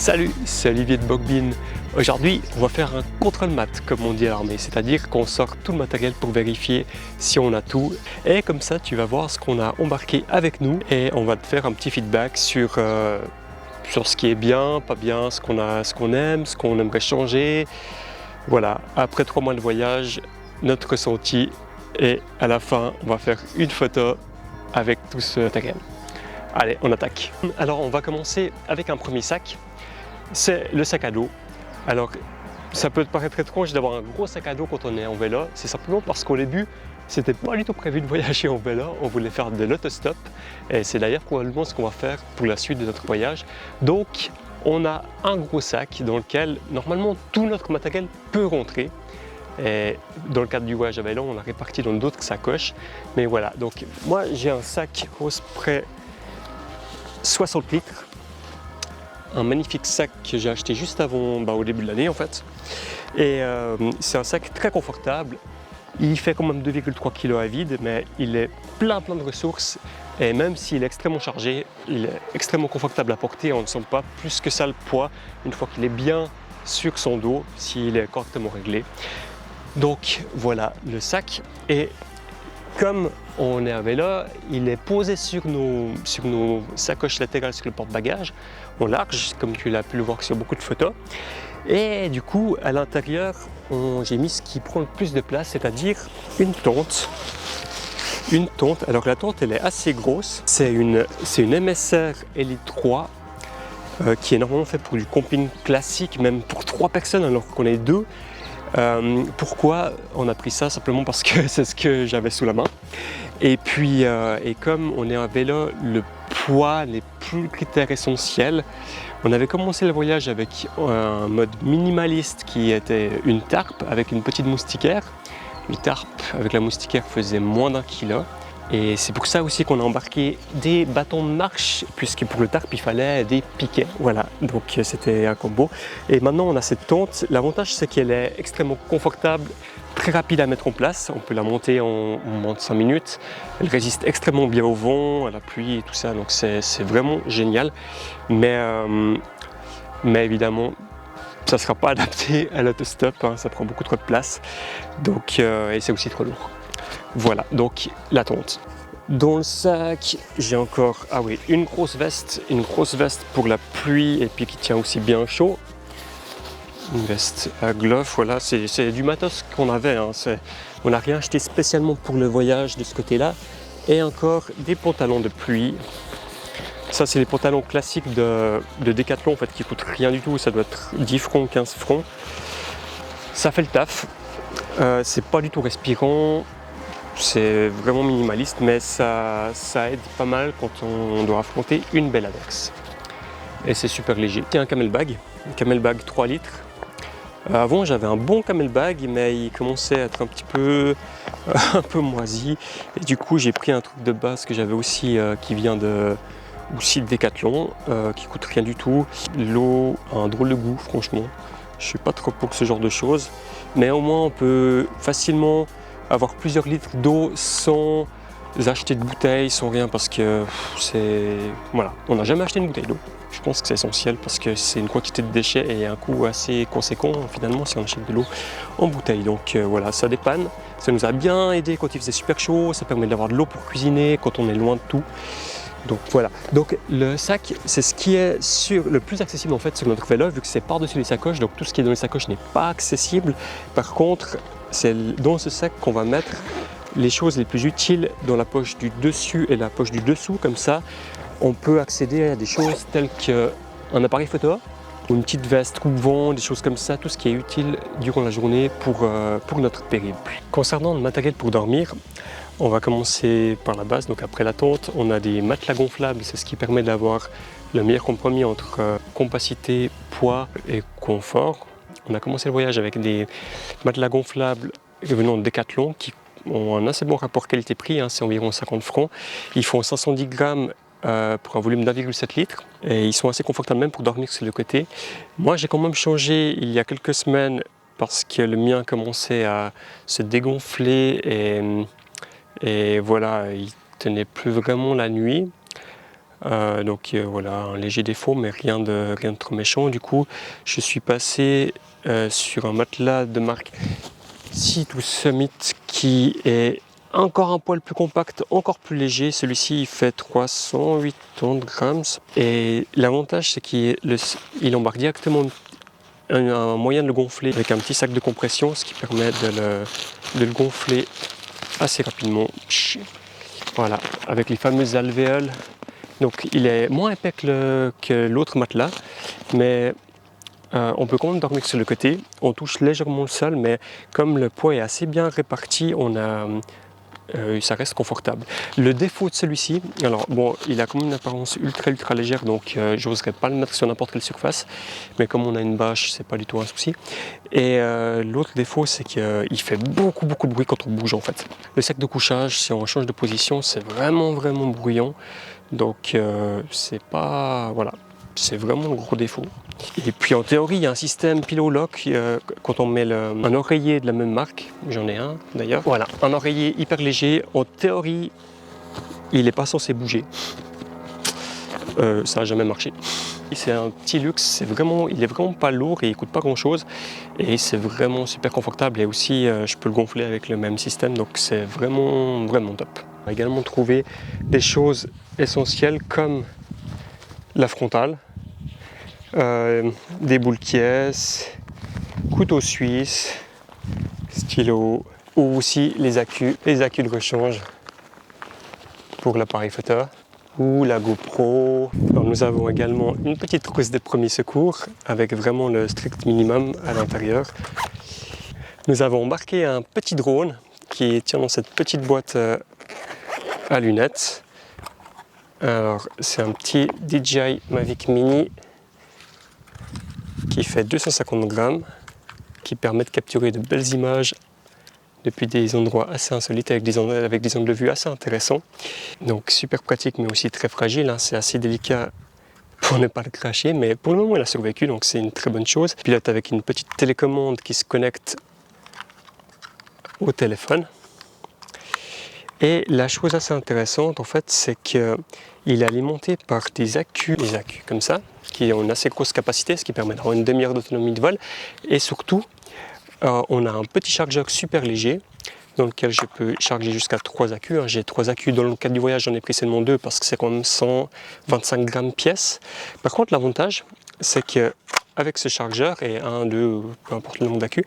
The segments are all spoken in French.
Salut, c'est Olivier de Bogbin. Aujourd'hui, on va faire un contrôle mat, comme on dit à l'armée, c'est-à-dire qu'on sort tout le matériel pour vérifier si on a tout. Et comme ça, tu vas voir ce qu'on a embarqué avec nous et on va te faire un petit feedback sur ce qui est bien, pas bien, ce qu'on aime, ce qu'on aimerait changer. Voilà, après 3 mois de voyage, notre ressenti et à la fin, on va faire une photo avec tout ce matériel. Allez, on attaque. Alors, on va commencer avec un premier sac. C'est le sac à dos. Alors, ça peut te paraître étrange d'avoir un gros sac à dos quand on est en vélo. C'est simplement parce qu'au début, c'était pas du tout prévu de voyager en vélo. On voulait faire de l'autostop. Et c'est d'ailleurs probablement ce qu'on va faire pour la suite de notre voyage. Donc, on a un gros sac dans lequel, normalement, tout notre matériel peut rentrer. Et dans le cadre du voyage à vélo, on l'a réparti dans d'autres sacoches. Mais voilà, donc moi, j'ai un sac Osprey 60 litres. Un magnifique sac que j'ai acheté juste avant, au début de l'année en fait. Et c'est un sac très confortable. Il fait quand même 2,3 kg à vide, mais il est plein de ressources. Et même s'il est extrêmement chargé, il est extrêmement confortable à porter. On ne sent pas plus que ça le poids une fois qu'il est bien sur son dos, s'il est correctement réglé. Donc voilà le sac. Et comme on est à vélo, il est posé sur nos sacoches latérales sur le porte-bagages, en large, comme tu l'as pu le voir sur beaucoup de photos. Et du coup, à l'intérieur, j'ai mis ce qui prend le plus de place, c'est-à-dire une tente. Une tente, alors la tente, elle est assez grosse. C'est une MSR Elite 3 qui est normalement faite pour du camping classique, même pour 3 personnes alors qu'on est 2. Pourquoi on a pris ça? Simplement parce que c'est ce que j'avais sous la main. Et puis, et comme on est à vélo, le poids n'est plus le critère essentiel. On avait commencé le voyage avec un mode minimaliste qui était une tarpe avec une petite moustiquaire. Une tarpe avec la moustiquaire faisait moins d'1 kg. Et c'est pour ça aussi qu'on a embarqué des bâtons de marche, puisque pour le tarp, il fallait des piquets. Voilà, donc c'était un combo. Et maintenant, on a cette tente. L'avantage, c'est qu'elle est extrêmement confortable, très rapide à mettre en place. On peut la monter en moins de 5 minutes. Elle résiste extrêmement bien au vent, à la pluie et tout ça, donc c'est vraiment génial. Mais évidemment, ça ne sera pas adapté à l'autostop, hein, ça prend beaucoup trop de place. Donc, et c'est aussi trop lourd. Voilà, donc la tente. Dans le sac, j'ai encore une grosse veste pour la pluie et puis qui tient aussi bien chaud. Une veste à glove, voilà, c'est du matos qu'on avait, hein, on n'a rien acheté spécialement pour le voyage de ce côté-là. Et encore des pantalons de pluie. Ça, c'est les pantalons classiques de Decathlon en fait, qui coûtent rien du tout, ça doit être 10 francs, 15 francs. Ça fait le taf, c'est pas du tout respirant. C'est vraiment minimaliste, mais ça aide pas mal quand on doit affronter une belle averse. Et c'est super léger. Il y a un camelbag 3 litres. Avant j'avais un bon camelbag, mais il commençait à être un peu moisi. Et du coup j'ai pris un truc de base que j'avais aussi, qui vient de Decathlon, qui coûte rien du tout. L'eau a un drôle de goût, franchement. Je suis pas trop pour ce genre de choses, mais au moins on peut facilement avoir plusieurs litres d'eau sans acheter de bouteilles, sans rien, parce que voilà, on n'a jamais acheté une bouteille d'eau. Je pense que c'est essentiel parce que c'est une quantité de déchets et un coût assez conséquent finalement si on achète de l'eau en bouteille. Donc voilà, ça dépanne, ça nous a bien aidé quand il faisait super chaud, ça permet d'avoir de l'eau pour cuisiner quand on est loin de tout. Donc voilà, donc le sac, c'est ce qui est le plus accessible en fait sur notre vélo, vu que c'est par-dessus les sacoches, donc tout ce qui est dans les sacoches n'est pas accessible. Par contre, c'est dans ce sac qu'on va mettre les choses les plus utiles dans la poche du dessus et la poche du dessous, comme ça on peut accéder à des choses telles qu'un appareil photo, ou une petite veste coupe-vent, des choses comme ça, tout ce qui est utile durant la journée pour notre périple. Concernant le matériel pour dormir, on va commencer par la base, donc après la tente, on a des matelas gonflables, c'est ce qui permet d'avoir le meilleur compromis entre compacité, poids et confort. On a commencé le voyage avec des matelas gonflables venant de Decathlon qui ont un assez bon rapport qualité-prix, hein, c'est environ 50 francs. Ils font 510 grammes pour un volume d'1,7 litre et ils sont assez confortables même pour dormir sur le côté. Moi j'ai quand même changé il y a quelques semaines parce que le mien commençait à se dégonfler et voilà, il tenait plus vraiment la nuit. Voilà, un léger défaut, mais rien de trop méchant. Du coup, je suis passé sur un matelas de marque Sea2 Summit qui est encore un poil plus compact, encore plus léger. Celui-ci il fait 380 grammes. Et l'avantage, c'est qu'il embarque directement un moyen de le gonfler avec un petit sac de compression, ce qui permet de le gonfler assez rapidement. Voilà, avec les fameuses alvéoles. Donc il est moins épais que l'autre matelas, mais on peut quand même dormir sur le côté. On touche légèrement le sol, mais comme le poids est assez bien réparti, ça reste confortable. Le défaut de celui-ci, alors bon, il a quand même une apparence ultra légère, donc j'oserais pas le mettre sur n'importe quelle surface, mais comme on a une bâche, c'est pas du tout un souci. Et l'autre défaut, c'est qu'il fait beaucoup de bruit quand on bouge en fait. Le sac de couchage, si on change de position, c'est vraiment bruyant, donc c'est pas, voilà, c'est vraiment le gros défaut. Et puis en théorie, il y a un système pillow-lock quand on met un oreiller de la même marque, j'en ai un d'ailleurs. Voilà, un oreiller hyper léger, en théorie, il n'est pas censé bouger. Ça n'a jamais marché. C'est un petit luxe, il est vraiment pas lourd et il coûte pas grand chose. Et c'est vraiment super confortable et aussi je peux le gonfler avec le même système, donc c'est vraiment top. On a également trouvé des choses essentielles comme la frontale. Des boules caisses, couteau suisse, stylo ou aussi les accus de rechange pour l'appareil photo ou la GoPro. Alors, nous avons également une petite trousse de premiers secours avec vraiment le strict minimum à l'intérieur. Nous avons embarqué un petit drone qui tient dans cette petite boîte à lunettes. Alors c'est un petit DJI Mavic Mini qui fait 250 grammes, qui permet de capturer de belles images depuis des endroits assez insolites avec des angles de vue assez intéressants. Donc super pratique mais aussi très fragile, hein. C'est assez délicat pour ne pas le cracher, mais pour le moment il a survécu, donc c'est une très bonne chose. Pilote avec une petite télécommande qui se connecte au téléphone. Et la chose assez intéressante en fait, c'est qu'il est alimenté par des accus comme ça, qui ont une assez grosse capacité, ce qui permet d'avoir une demi-heure d'autonomie de vol. Et surtout, on a un petit chargeur super léger, dans lequel je peux charger jusqu'à 3 accus. J'ai 3 accus, dans le cadre du voyage j'en ai pris seulement 2 parce que c'est quand même 125 grammes pièce. Par contre l'avantage, c'est que avec ce chargeur et 1, 2, peu importe le nombre d'accus,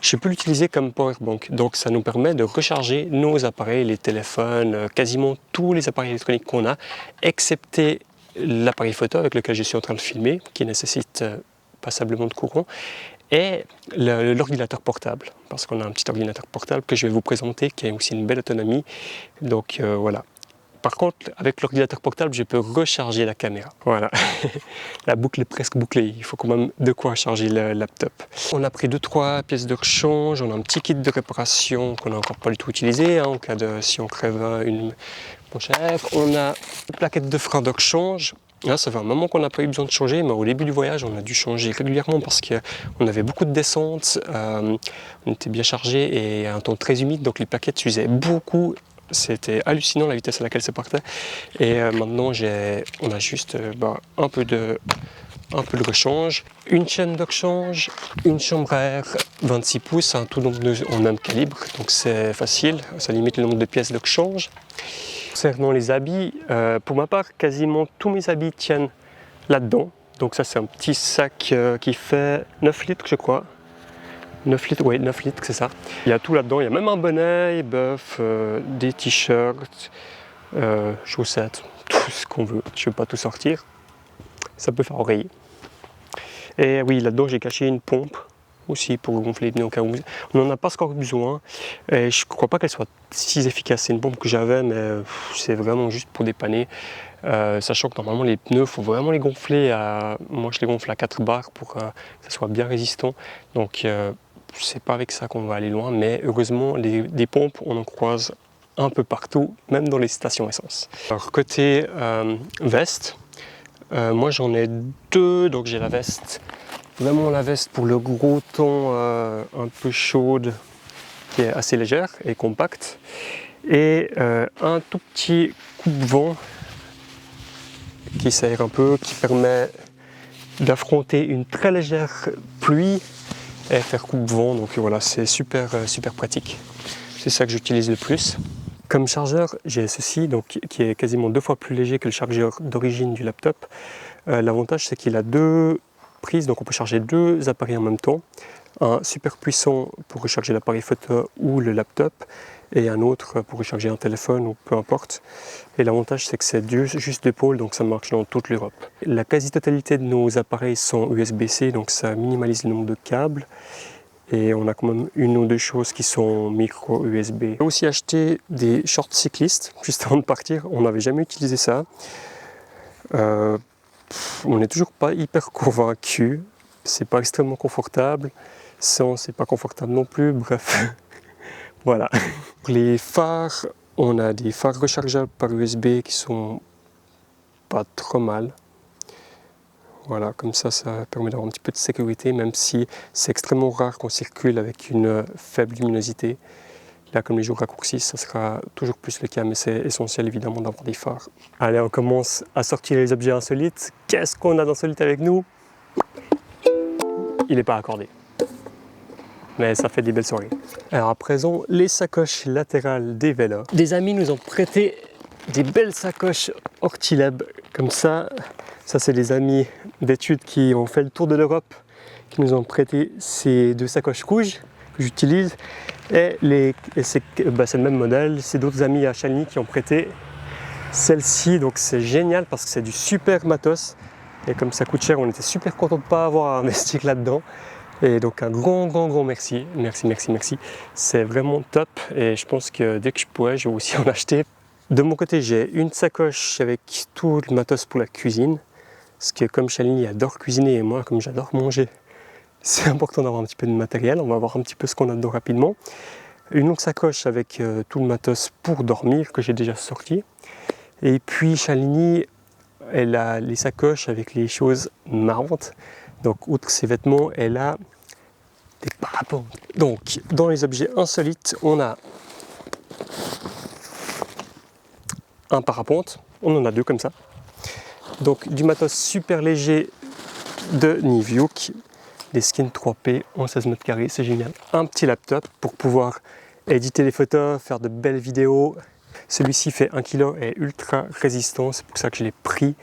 je peux l'utiliser comme powerbank. Donc ça nous permet de recharger nos appareils, les téléphones, quasiment tous les appareils électroniques qu'on a, excepté l'appareil photo avec lequel je suis en train de filmer, qui nécessite passablement de courant, et l'ordinateur portable, parce qu'on a un petit ordinateur portable que je vais vous présenter, qui a aussi une belle autonomie. Donc voilà. Par contre, avec l'ordinateur portable, je peux recharger la caméra. Voilà, la boucle est presque bouclée. Il faut quand même de quoi charger le laptop. On a pris 2-3 pièces de rechange, on a un petit kit de réparation qu'on n'a encore pas du tout utilisé, hein, en cas de si on crève une pochette. On a une plaquette de frein de rechange. Là, ça fait un moment qu'on n'a pas eu besoin de changer, mais au début du voyage, on a dû changer régulièrement parce qu'on avait beaucoup de descentes, on était bien chargé et un temps très humide, donc les plaquettes s'usaient beaucoup. C'était hallucinant la vitesse à laquelle ça partait. Et maintenant, on a juste un peu de rechange, une chaîne de rechange, une chambre à air 26 pouces, un tout en même calibre, donc c'est facile, ça limite le nombre de pièces de rechange. Concernant les habits, pour ma part, quasiment tous mes habits tiennent là-dedans. Donc ça, c'est un petit sac qui fait 9 litres, je crois. 9 litres, oui, 9 litres, c'est ça. Il y a tout là-dedans, il y a même un bonnet, bœuf, des t-shirts, chaussettes, tout ce qu'on veut. Je ne vais pas tout sortir, ça peut faire oreiller. Et oui, là-dedans, j'ai caché une pompe aussi pour gonfler les pneus au cas où. On n'en a pas encore besoin. Et je ne crois pas qu'elle soit si efficace. C'est une pompe que j'avais, mais c'est vraiment juste pour dépanner. Sachant que normalement les pneus, il faut vraiment les gonfler moi je les gonfle à 4 bars pour que ça soit bien résistant. Donc c'est pas avec ça qu'on va aller loin, mais heureusement des pompes on en croise un peu partout, même dans les stations essence. Alors côté veste, moi j'en ai 2, donc j'ai la veste, vraiment la veste pour le gros temps un peu chaude, qui est assez légère et compacte, et un tout petit coupe-vent qui s'aère un peu, qui permet d'affronter une très légère pluie et faire coupe-vent. Donc voilà, c'est super pratique. C'est ça que j'utilise le plus. Comme chargeur, j'ai ceci, donc, qui est quasiment 2 fois plus léger que le chargeur d'origine du laptop. L'avantage, c'est qu'il a 2 prises, donc on peut charger 2 appareils en même temps. Un super puissant pour recharger l'appareil photo ou le laptop, et un autre pour recharger un téléphone ou peu importe. Et l'avantage, c'est que c'est juste d'épaule, donc ça marche dans toute l'Europe. La quasi-totalité de nos appareils sont USB-C, donc ça minimalise le nombre de câbles. Et on a quand même 1 ou 2 choses qui sont micro USB. J'ai aussi acheté des shorts cyclistes juste avant de partir. On n'avait jamais utilisé ça. On n'est toujours pas hyper convaincu. C'est pas extrêmement confortable. Sans, c'est pas confortable non plus. Bref, voilà. Pour les phares, on a des phares rechargeables par USB qui sont pas trop mal. Voilà, comme ça permet d'avoir un petit peu de sécurité, même si c'est extrêmement rare qu'on circule avec une faible luminosité. Là, comme les jours raccourcis, ça sera toujours plus le cas, mais c'est essentiel évidemment d'avoir des phares. Allez, on commence à sortir les objets insolites. Qu'est-ce qu'on a d'insolite avec nous? Il n'est pas accordé, mais ça fait des belles soirées. Alors à présent, les sacoches latérales des vélos. Des amis nous ont prêté des belles sacoches Ortilab, comme ça. Ça, c'est les amis d'études qui ont fait le tour de l'Europe, qui nous ont prêté ces 2 sacoches rouges que j'utilise. Et c'est le même modèle. C'est d'autres amis à Chaligny qui ont prêté celle-ci. Donc c'est génial parce que c'est du super matos. Et comme ça coûte cher, on était super content de ne pas avoir investi là-dedans. Et donc un grand merci. Merci. C'est vraiment top. Et je pense que dès que je pourrai, je vais aussi en acheter. De mon côté, j'ai une sacoche avec tout le matos pour la cuisine. Parce que comme Chaligny adore cuisiner et moi comme j'adore manger, c'est important d'avoir un petit peu de matériel. On va voir un petit peu ce qu'on a dedans rapidement. Une autre sacoche avec tout le matos pour dormir que j'ai déjà sorti. Et puis Chaligny, elle a les sacoches avec les choses marrantes. Donc outre ses vêtements, elle a des parapentes. Donc dans les objets insolites, on a un parapente. On en a 2 comme ça. Donc du matos super léger de Niviuk, des skins 3P en 16 mètres carrés, c'est génial. Un petit laptop pour pouvoir éditer les photos, faire de belles vidéos. Celui-ci fait 1 kg et est ultra résistant, c'est pour ça que je l'ai pris.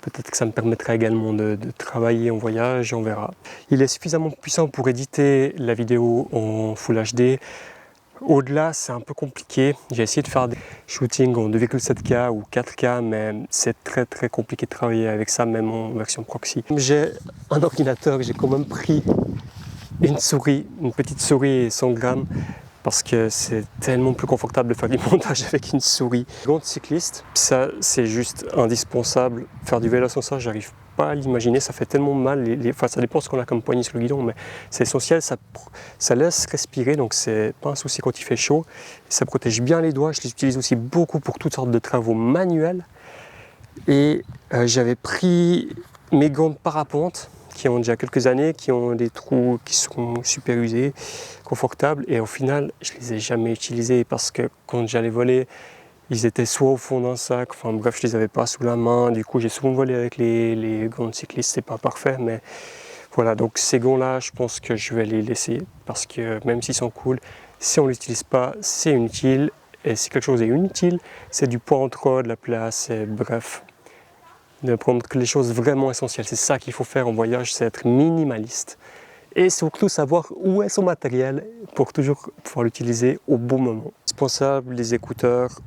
Peut-être que ça me permettra également de travailler en voyage, on verra. Il est suffisamment puissant pour éditer la vidéo en Full HD. Au-delà, c'est un peu compliqué. J'ai essayé de faire des shootings en 2,7K ou 4K, mais c'est très compliqué de travailler avec ça, même en version proxy. J'ai un ordinateur, j'ai quand même pris une souris, une petite souris 100 grammes, parce que c'est tellement plus confortable de faire du montage avec une souris. Gants de cycliste, ça c'est juste indispensable. Faire du vélo sans ça, j'arrive pas à l'imaginer, ça fait tellement mal. Enfin, ça dépend ce qu'on a comme poignée sur le guidon, mais c'est essentiel, ça laisse respirer, donc c'est pas un souci quand il fait chaud. Ça protège bien les doigts, je les utilise aussi beaucoup pour toutes sortes de travaux manuels. Et j'avais pris mes gants de parapente, qui ont déjà quelques années, qui ont des trous qui sont super usés, confortables, et au final, je les ai jamais utilisés parce que quand j'allais voler, ils étaient soit au fond d'un sac, enfin bref, je les avais pas sous la main. Du coup, j'ai souvent volé avec les gants de cycliste, c'est pas parfait, mais voilà. Donc ces gants-là, je pense que je vais les laisser parce que même s'ils sont cool, si on l'utilise pas, c'est inutile. Et si quelque chose est inutile, c'est du poids en trop, de la place, et bref. De prendre que les choses vraiment essentielles. C'est ça qu'il faut faire en voyage, c'est être minimaliste. Et surtout savoir où est son matériel pour toujours pouvoir l'utiliser au bon moment. Indispensable, les écouteurs,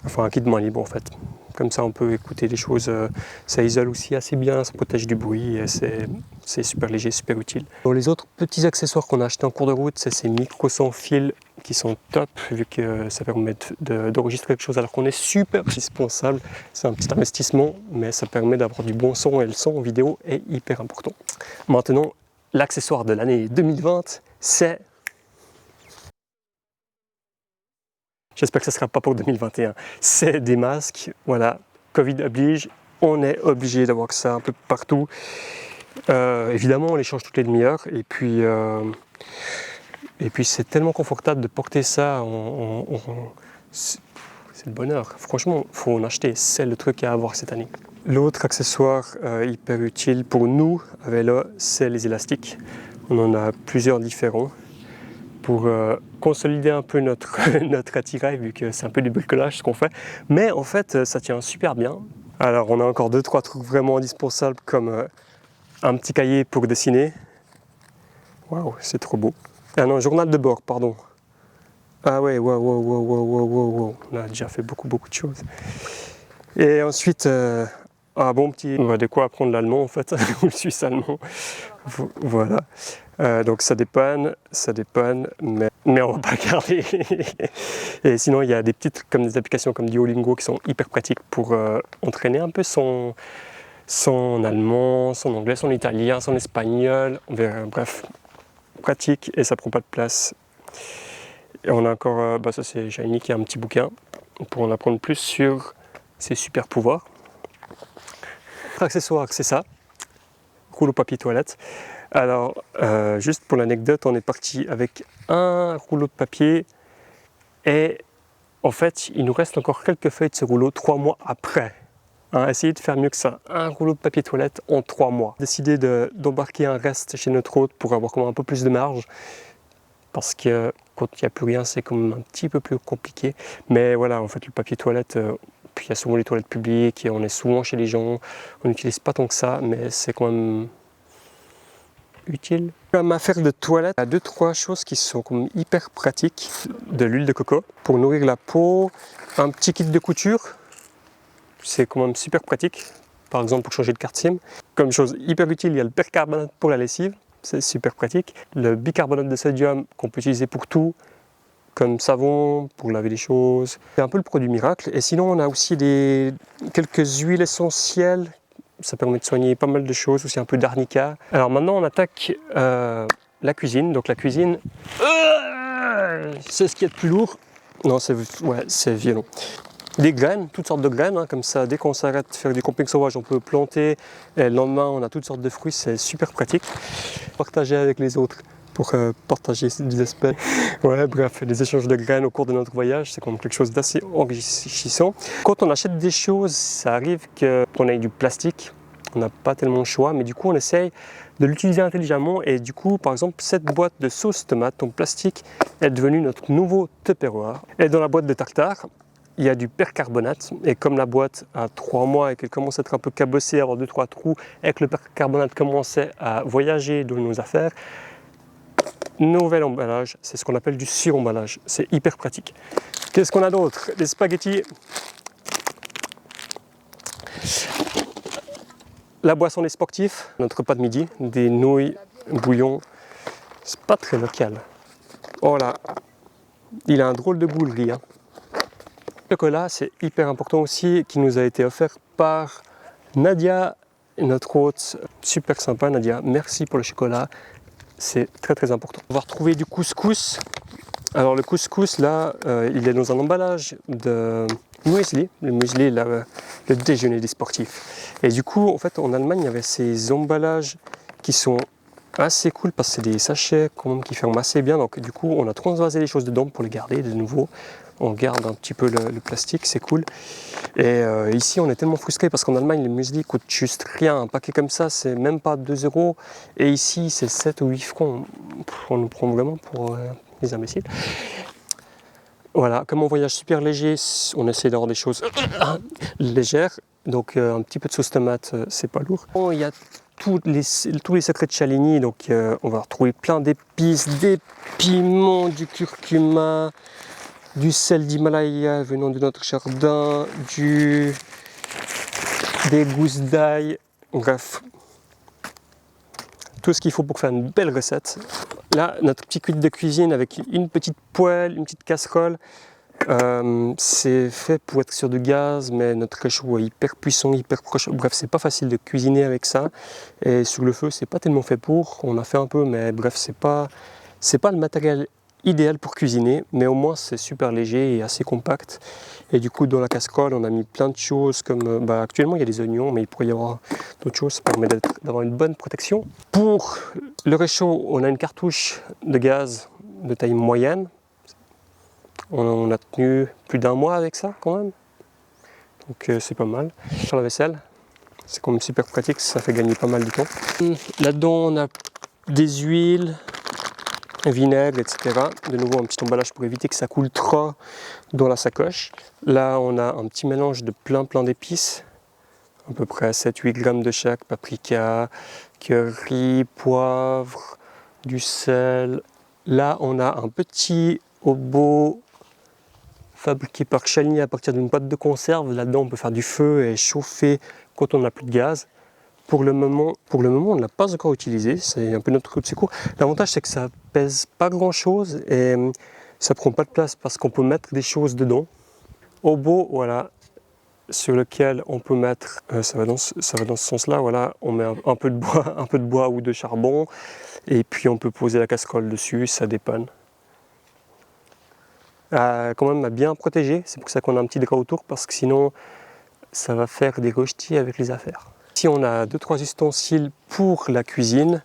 enfin un kit de main libre en fait. Comme ça on peut écouter les choses, ça isole aussi assez bien, ça protège du bruit et c'est super léger, super utile. Dans les autres petits accessoires qu'on a achetés en cours de route, c'est ces micros sans fil qui sont top vu que ça permet d'enregistrer quelque chose alors qu'on est super indispensable. C'est un petit investissement mais ça permet d'avoir du bon son et le son en vidéo est hyper important. Maintenant, l'accessoire de l'année 2020, c'est... J'espère que ce ne sera pas pour 2021. C'est des masques, voilà, Covid oblige, on est obligé d'avoir ça un peu partout. Évidemment, on les change toutes les demi-heures et puis c'est tellement confortable de porter ça, c'est le bonheur. Franchement, il faut en acheter, c'est le truc à avoir cette année. L'autre accessoire hyper utile pour nous à vélo, c'est les élastiques. On en a plusieurs différents pour consolider un peu notre, notre attirail, vu que c'est un peu du bricolage ce qu'on fait. Mais en fait, ça tient super bien. Alors on a encore 2-3 trucs vraiment indispensables comme un petit cahier pour dessiner. Waouh, c'est trop beau. Ah non, journal de bord, pardon. Ah ouais, wow. On a déjà fait beaucoup de choses. Et ensuite, un bon petit... On va de quoi apprendre l'allemand en fait, ou le suisse allemand. Voilà. Donc ça dépanne, mais on va pas garder. Et sinon, il y a des petites comme des applications comme Duolingo qui sont hyper pratiques pour entraîner un peu son allemand, son anglais, son italien, son espagnol. Bref, pratique et ça prend pas de place. Et on a encore, ça c'est Shiny qui a un petit bouquin pour en apprendre plus sur ses super pouvoirs. L'autre accessoire, c'est ça, rouleau papier toilette. Alors, juste pour l'anecdote, on est parti avec un rouleau de papier et en fait, il nous reste encore quelques feuilles de ce rouleau 3 mois après. Essayez de faire mieux que ça. Un rouleau de papier toilette en 3 mois. Décidé d'embarquer un reste chez notre hôte pour avoir comme un peu plus de marge. Parce que quand il n'y a plus rien, c'est quand même un petit peu plus compliqué. Mais voilà, en fait, le papier toilette, puis il y a souvent les toilettes publiques, et on est souvent chez les gens, on n'utilise pas tant que ça, mais c'est quand même utile. Comme affaire de toilette, il y a 2-3 choses qui sont comme hyper pratiques. De l'huile de coco pour nourrir la peau, un petit kit de couture, c'est quand même super pratique. Par exemple, pour changer de carte SIM. Comme chose hyper utile, il y a le percarbonate pour la lessive. C'est super pratique. Le bicarbonate de sodium qu'on peut utiliser pour tout, comme savon, pour laver les choses. C'est un peu le produit miracle. Et sinon, on a aussi quelques huiles essentielles. Ça permet de soigner pas mal de choses, aussi un peu d'arnica. Alors maintenant, on attaque la cuisine. Donc la cuisine, c'est ce qui est le plus lourd. Non, c'est violent. Des graines, toutes sortes de graines, comme ça, dès qu'on s'arrête de faire du camping sauvage, on peut planter, et le lendemain, on a toutes sortes de fruits, c'est super pratique. Partager avec les autres pour partager des espèces. Ouais, bref, les échanges de graines au cours de notre voyage, c'est quand même quelque chose d'assez enrichissant. Quand on achète des choses, ça arrive qu'on ait du plastique, on n'a pas tellement le choix, mais du coup, on essaye de l'utiliser intelligemment, et du coup, par exemple, cette boîte de sauce tomate en plastique est devenue notre nouveau Tupperware. Et dans la boîte de tartare, il y a du percarbonate, et comme la boîte a 3 mois et qu'elle commence à être un peu cabossée, à avoir 2-3 trous, et que le percarbonate commençait à voyager dans nos affaires, nouvel emballage, c'est ce qu'on appelle du suremballage. C'est hyper pratique. Qu'est-ce qu'on a d'autre? Des spaghettis. La boisson des sportifs, notre repas de midi, des nouilles, bouillon. C'est pas très local. Oh là, il a un drôle de goût le riz. Le chocolat, c'est hyper important aussi, qui nous a été offert par Nadia, notre hôte. Super sympa Nadia, merci pour le chocolat, c'est très important. On va retrouver du couscous. Alors le couscous là, il est dans un emballage de muesli, le muesli, le déjeuner des sportifs. Et du coup, en fait, en Allemagne, il y avait ces emballages qui sont assez cool parce que c'est des sachets quand même qui ferment assez bien. Donc du coup, on a transvasé les choses dedans pour les garder de nouveau. On garde un petit peu le plastique, c'est cool. Et ici, on est tellement frustrés parce qu'en Allemagne, le muesli coûte juste rien. Un paquet comme ça, c'est même pas 2 €. Et ici, c'est 7 ou 8 francs. On nous prend vraiment pour des imbéciles. Voilà, comme on voyage super léger, on essaie d'avoir des choses légères. Donc un petit peu de sauce tomate, c'est pas lourd. Bon, il y a tous les secrets de Chaligny, donc on va retrouver plein d'épices, des piments, du curcuma, du sel d'Himalaya venant de notre jardin, des gousses d'ail, bref, tout ce qu'il faut pour faire une belle recette. Là, notre petit kit de cuisine avec une petite poêle, une petite casserole, c'est fait pour être sur du gaz, mais notre réchaud est hyper puissant, hyper proche. Bref, c'est pas facile de cuisiner avec ça. Et sur le feu, c'est pas tellement fait pour. On a fait un peu, mais bref, c'est pas le matériel idéal pour cuisiner, mais au moins c'est super léger et assez compact. Et du coup, dans la casserole, on a mis plein de choses comme actuellement il y a des oignons, mais il pourrait y avoir d'autres choses. Ça permet d'avoir une bonne protection. Pour le réchaud, on a une cartouche de gaz de taille moyenne. On a tenu plus d'1 mois avec ça quand même, donc c'est pas mal. Sur la vaisselle, C'est quand même super pratique, ça fait gagner pas mal de temps. Là-dedans, on a des huiles, un vinaigre, etc. De nouveau, un petit emballage pour éviter que ça coule trop dans la sacoche. Là, on a un petit mélange de plein d'épices, à peu près 7-8 grammes de chaque, paprika, curry, poivre, du sel. Là, on a un petit hobo fabriqué par Chalini à partir d'une pâte de conserve. Là-dedans, on peut faire du feu et chauffer quand on n'a plus de gaz. Pour le moment, on ne l'a pas encore utilisé. C'est un peu notre coup de secours. L'avantage, c'est que ça pèse pas grand-chose et ça prend pas de place parce qu'on peut mettre des choses dedans. Hobo, voilà, sur lequel on peut mettre, ça va dans ce sens-là, voilà, on met un peu de bois ou de charbon et puis on peut poser la casserole dessus, ça dépanne. Quand même à bien protéger, c'est pour ça qu'on a un petit drap autour parce que sinon ça va faire des rochetis avec les affaires. Ici on a 2-3 ustensiles pour la cuisine,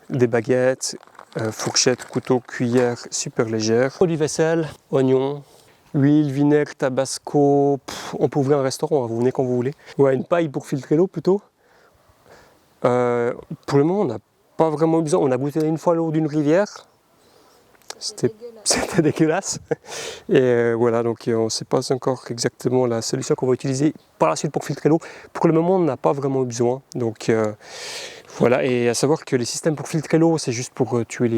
des baguettes, fourchettes, couteaux, cuillères super légères, produits vaisselle, oignons, huile, vinaigre, tabasco, on peut ouvrir un restaurant, vous venez quand vous voulez. Ouais, une paille pour filtrer l'eau plutôt. Pour le moment on n'a pas vraiment besoin, on a goûté une fois l'eau d'une rivière. C'était dégueulasse. Et voilà, donc on ne sait pas encore exactement la solution qu'on va utiliser par la suite pour filtrer l'eau. Pour le moment, on n'a pas vraiment besoin. Donc voilà, et à savoir que les systèmes pour filtrer l'eau, c'est juste pour tuer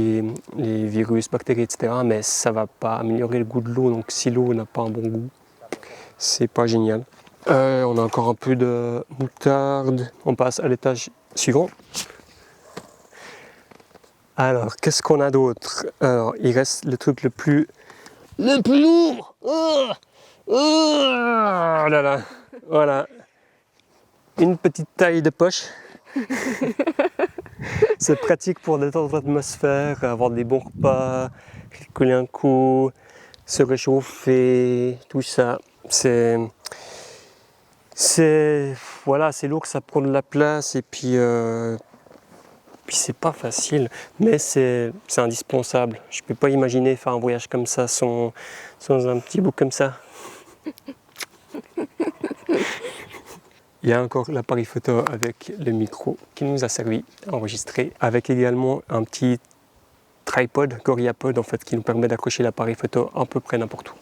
les virus, bactéries, etc. Mais ça ne va pas améliorer le goût de l'eau. Donc si l'eau n'a pas un bon goût, c'est pas génial. On a encore un peu de moutarde. On passe à l'étage suivant. Alors, qu'est-ce qu'on a d'autre? Alors, il reste le truc le plus lourd. Oh là là, voilà. Une petite taille de poche. C'est pratique pour détendre l'atmosphère, avoir des bons repas, coller un coup, se réchauffer, tout ça. Voilà, c'est lourd, ça prend de la place et puis c'est pas facile, mais c'est indispensable. Je peux pas imaginer faire un voyage comme ça sans un petit bout comme ça. Il y a encore l'appareil photo avec le micro qui nous a servi à enregistrer, avec également un petit tripod, GorillaPod en fait, qui nous permet d'accrocher l'appareil photo à peu près n'importe où.